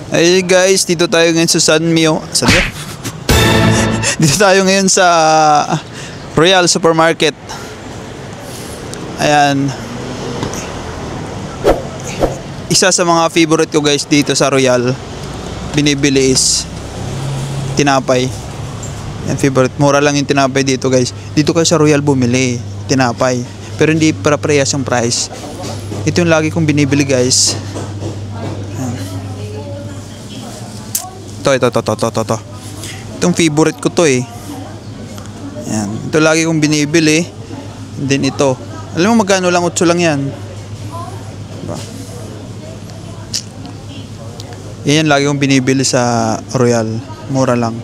Hey guys, dito tayo ngayon sa Sanmio. Dito tayo ngayon sa Royal Supermarket. Ayan. Isa sa mga favorite ko guys dito sa Royal, binibili is tinapay. Yan, favorite. Mura lang yung tinapay dito guys. Dito kayo sa Royal bumili tinapay, pero hindi para parehas yung price. Ito yung lagi kong binibili guys. Ito. Itong favorite ko to eh. Yan. Ito lagi kong binibili. And then ito. Alam mo magkano lang? 8 lang yan. Diba? Yan lagi kong binibili sa Royal. Mura lang.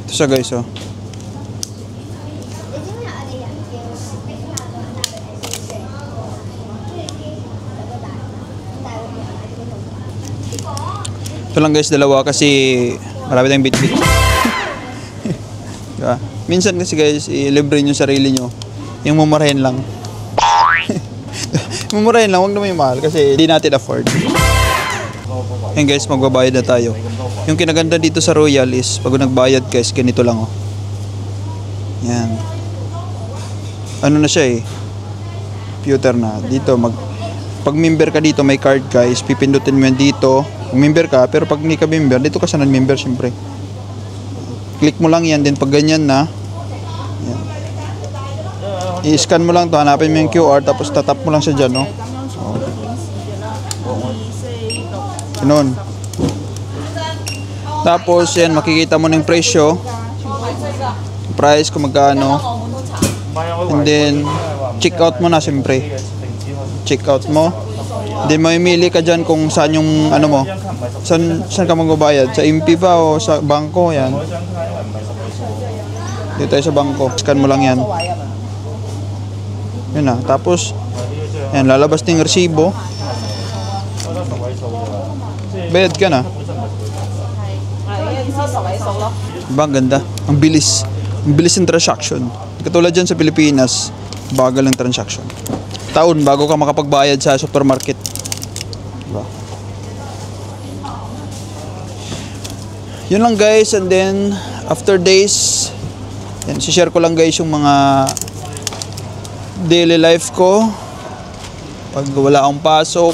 Ito siya guys oh. Ito lang guys, dalawa kasi marami tayong bit-bit. Diba? Minsan kasi guys, i-libre nyo sarili nyo. Yung mumurahin lang. Mumurahin lang, huwag naman yung mahal kasi hindi natin afford. Yan guys, magbabayad na tayo. Yung kinaganda dito sa Royal is pag nagbayad guys, ganito lang oh. Yan. Ano na siya eh. Computer na. Dito, pag member ka dito, may card guys, pipindutin mo yan dito. Kung member ka, pero pag hindi ka member, dito ka sa non-member syempre. Click mo lang yan, din pag ganyan na, i-scan mo lang to, hanapin mo yung QR, tapos tatap mo lang siya dyan, no? So, ganun. Tapos, yan, makikita mo ng presyo, price, kung magkano, and then, check out mo na syempre. Check out mo. Hindi mamimili ka dyan kung saan yung ano mo. Saan ka magbabayad? Sa MP ba o sa bangko? Yan. Dito tayo sa bangko. Scan mo lang yan. Yun na. Tapos, yan, lalabas ng resibo. Bayad ka na. Diba? Ang ganda. Ang bilis. Ang bilis ng transaction. Katulad dyan sa Pilipinas, bagal ng transaction. Taon bago ka makapagbayad sa supermarket. Diba? Yun lang guys, and then after days, yan, share ko lang guys yung mga daily life ko pag wala akong pasok,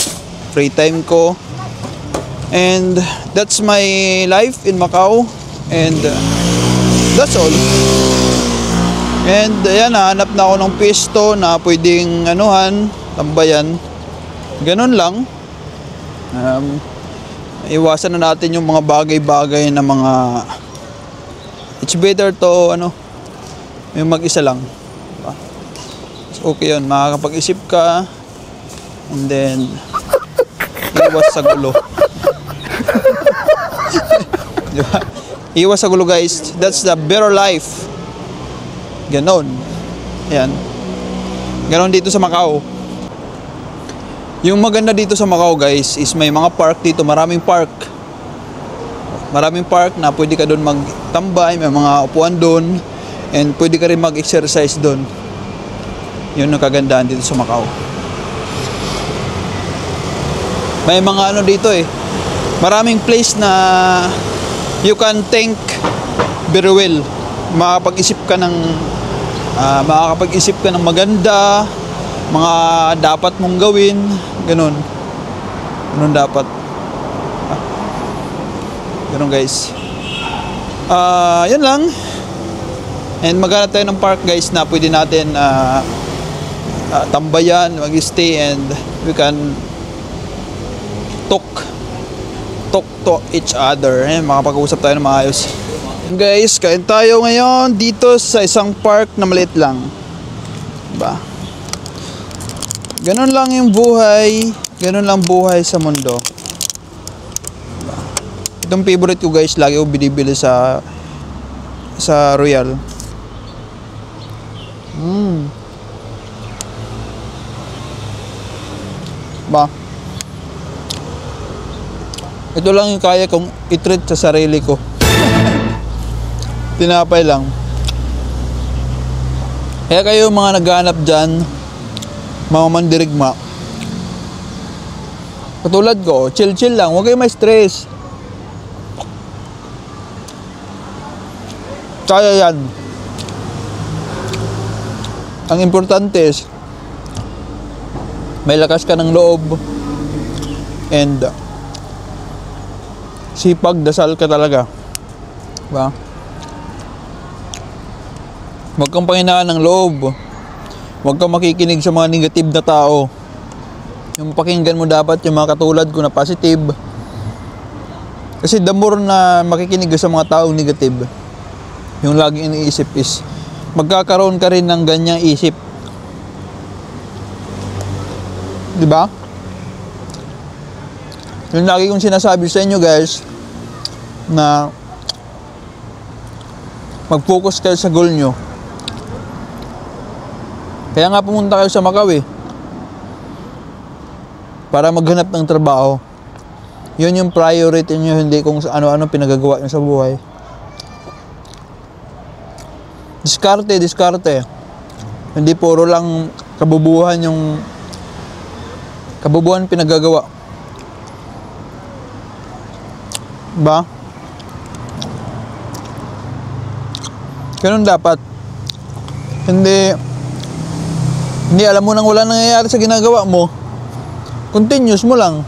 free time ko, and that's my life in Macau, and that's all. And ayan, hanap na ako ng pwesto na pwedeng anuhan, tambayan. Ganun lang. Iwasan na natin yung mga bagay-bagay na mga it's better to yung mag-isa lang. Diba? So, okay yun, makakapag-isip ka and then iwas sa gulo. Diba? Iwas sa gulo guys. That's the better life. Ganon. Ayan. Ganon dito sa Macau. Yung maganda dito sa Macau guys is may mga park dito. Maraming park. Maraming park na pwede ka doon magtambay. May mga upuan doon. And pwede ka rin mag-exercise doon. Yun ang kagandaan dito sa Macau. May mga dito eh. Maraming place na you can think very well. Makakapag-isip ka ng maganda, mga dapat mong gawin, ganun dapat. Ganun guys. Yan lang. And maghanap tayo ng park guys na pwede natin tambayan, mag-stay, and we can talk to each other. Makapag-usap tayo ng maayos. Guys, kain tayo ngayon dito sa isang park na maliit lang. Diba? Ganun lang yung buhay. Ganun lang buhay sa mundo. Diba? Itong favorite ko guys, lagi ko binibili sa Royal. Diba? Ito lang yung kaya kong i-treat sa sarili ko. Tinapay lang. Kaya kayo mga naghahanap dyan mga mandirigma. Katulad ko, chill-chill lang, huwag kayo may stress. Kaya yan. Ang importante is, may lakas ka ng loob, and sipag, dasal ka talaga. Diba? Huwag kang panghinaan ng loob. Huwag kang makikinig sa mga negative na tao. Yung pakinggan mo dapat yung mga katulad ko na positive. Kasi the more na makikinig ka sa mga taong negative, yung laging iniisip is, magkakaroon ka rin ng ganyang isip. Diba? Yung lagi kong sinasabi sa inyo guys, na mag-focus kayo sa goal nyo. Kaya nga pumunta kayo sa Macau para maghanap ng trabaho. Yun yung priority nyo, hindi kung ano-ano pinagagawa nyo sa buhay. Diskarte. Hindi puro lang kabubuhan yung pinagagawa. Ba? Ganun dapat. Hindi alam mo nang wala nangyayari sa ginagawa mo. Continuous mo lang.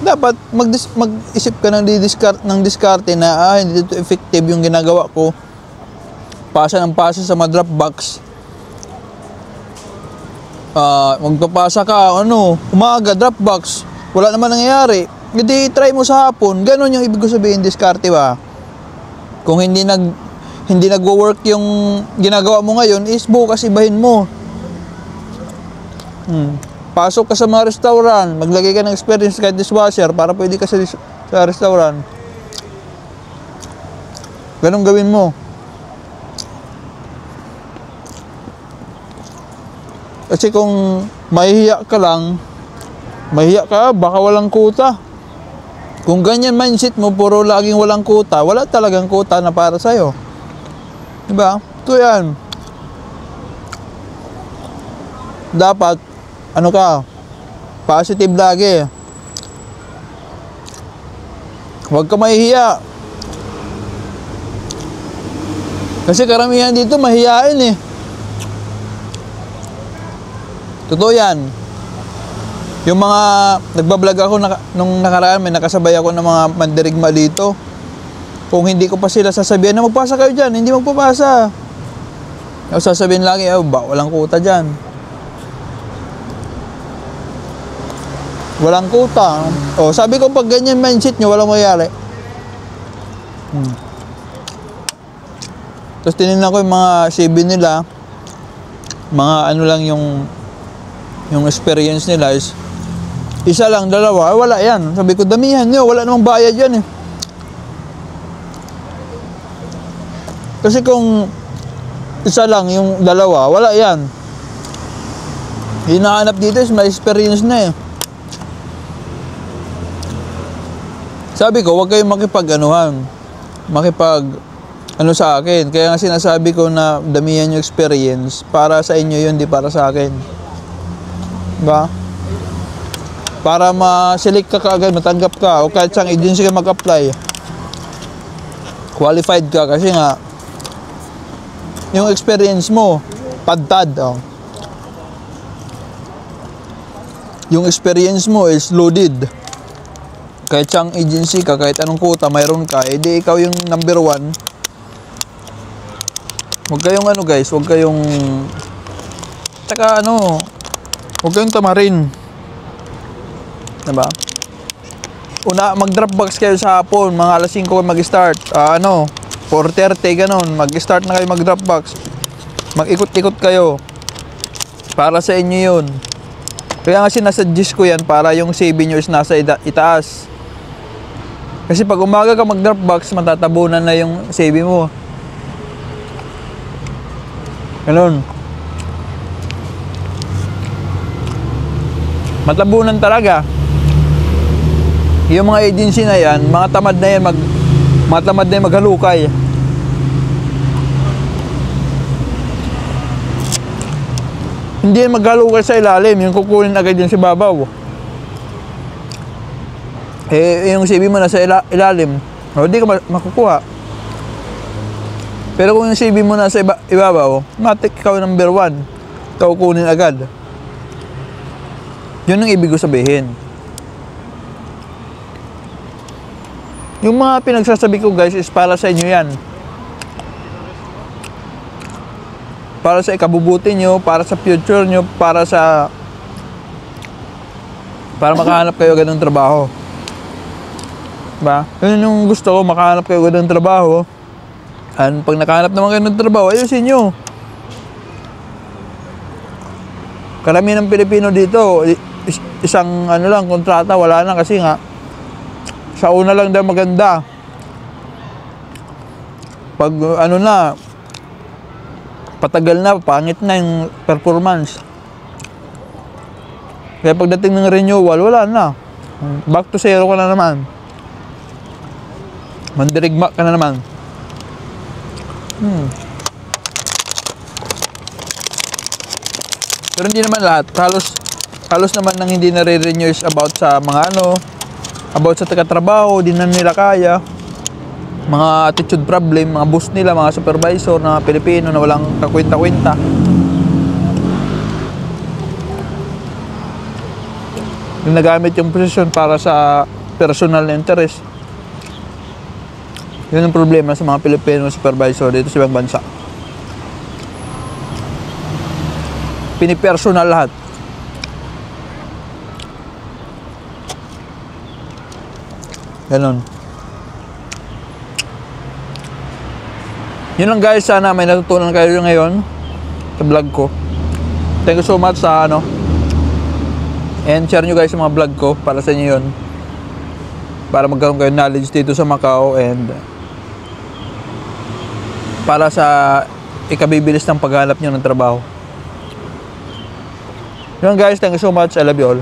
Dapat mag-isip ka ng diskarte na hindi ito effective yung ginagawa ko. Pasa ng pasa sa mga Dropbox. Magpapasa ka, umaga, Dropbox. Wala naman nangyayari. Hindi, try mo sa hapon. Ganon yung ibig ko sabihin, diskarte ba? Kung hindi nagwo-work yung ginagawa mo ngayon, is bukas ibahin mo. Pasok ka sa mga restaurant, maglagay ka ng experience kahit dishwasher para pwede ka sa restaurant. Ganon gawin mo. Kasi kung mahihiya ka, baka walang kuta. Kung ganyan mindset mo, puro laging walang kuta, wala talagang kuta na para sa'yo. Diba? Ito yan. Dapat, positive lagi. Huwag ka mahihiya. Kasi karamihan dito mahihiyain Totoo yan. Yung mga nagbablog ako nung nakaraan, may nakasabay ako ng mga mandirigma dito. Kung hindi ko pa sila sasabihan na magpasa kayo dyan, hindi magpapasa. Sasabihin lagi, walang kuta dyan. Walang kuta. Sabi ko pag ganyan mindset nyo, walang mayari. Tapos tinignan ko yung mga CV nila, mga lang yung experience nila is isa lang, dalawa, wala yan. Sabi ko, damihan nyo, wala namang bayad yan Kasi kung isa lang, yung dalawa, wala yan. Hinahanap dito is may experience na Sabi ko, huwag kayong sa akin. Kaya nga sinasabi ko na damihan yung experience. Para sa inyo yun, di para sa akin. Diba? Para ma-select ka kaagad, matanggap ka, o kahit saan agency ka mag-apply, qualified ka kasi nga yung experience mo padtad. Yung experience mo is loaded. Kahit saan agency ka, kahit anong quota mayroon ka, di ikaw yung number 1. Huwag kayong guys, huwag kayong huwag kayong tamarin. Diba? Mag-Dropbox kayo sa hapon, mga alas 5 kayo mag-start. 4:30 ganun, mag-start na kayo mag-Dropbox. Mag-ikot-ikot kayo. Para sa inyo yun. Kaya nga sinasuggest ko yan para yung CV nyo is nasa itaas. Kasi pag umaga ka mag-Dropbox, matatabunan na yung CV mo. Ganun. Matabunan talaga. Yung mga agency na yan, mga tamad na yan maghalukay. Hindi yan maghalukay sa ilalim, yung kukunin agad yun sa babaw. Eh, yung CV mo nasa ilalim, hindi ka makukuha. Pero kung yung CV mo nasa ibabaw, matik ikaw number 1. Ikaw kunin agad. Yun ang ibig ko sabihin. Yung mga pinagsasabi ko guys is para sa inyo yan. Para sa ikabubuti nyo, para sa future nyo, para makahanap kayo agad ng trabaho. Diba? Yun yung gusto ko, makahanap kayo agad ng trabaho. And pag nakahanap naman kayo ng trabaho, ayusin nyo. Karamihan ng Pilipino dito, isang kontrata, wala na kasi nga, sa una lang daw maganda. Pag patagal na, pangit na yung performance. Kaya pagdating ng renewal, wala na. Back to zero ka na naman. Mandirigma ka na naman. Pero hindi naman lahat. Halos naman nang hindi nare-renew is about sa mga about sa taga-trabaho, di na nila kaya. Mga attitude problem, mga boss nila, mga supervisor na Pilipino na walang kakwenta-kwenta. Yung nagamit yung posisyon para sa personal interest. Yun ang problema sa mga Pilipino supervisor dito sa ibang bansa. Pinipersonal lahat. Ganon. Yun lang guys, sana may natutunan kayo ngayon sa vlog ko. Thank you so much sa and share nyo guys sa mga vlog ko para sa inyo yun. Para magkaroon kayo knowledge dito sa Macau and para sa ikabibilis ng paghanap nyo ng trabaho. Yun guys, thank you so much. I love you all.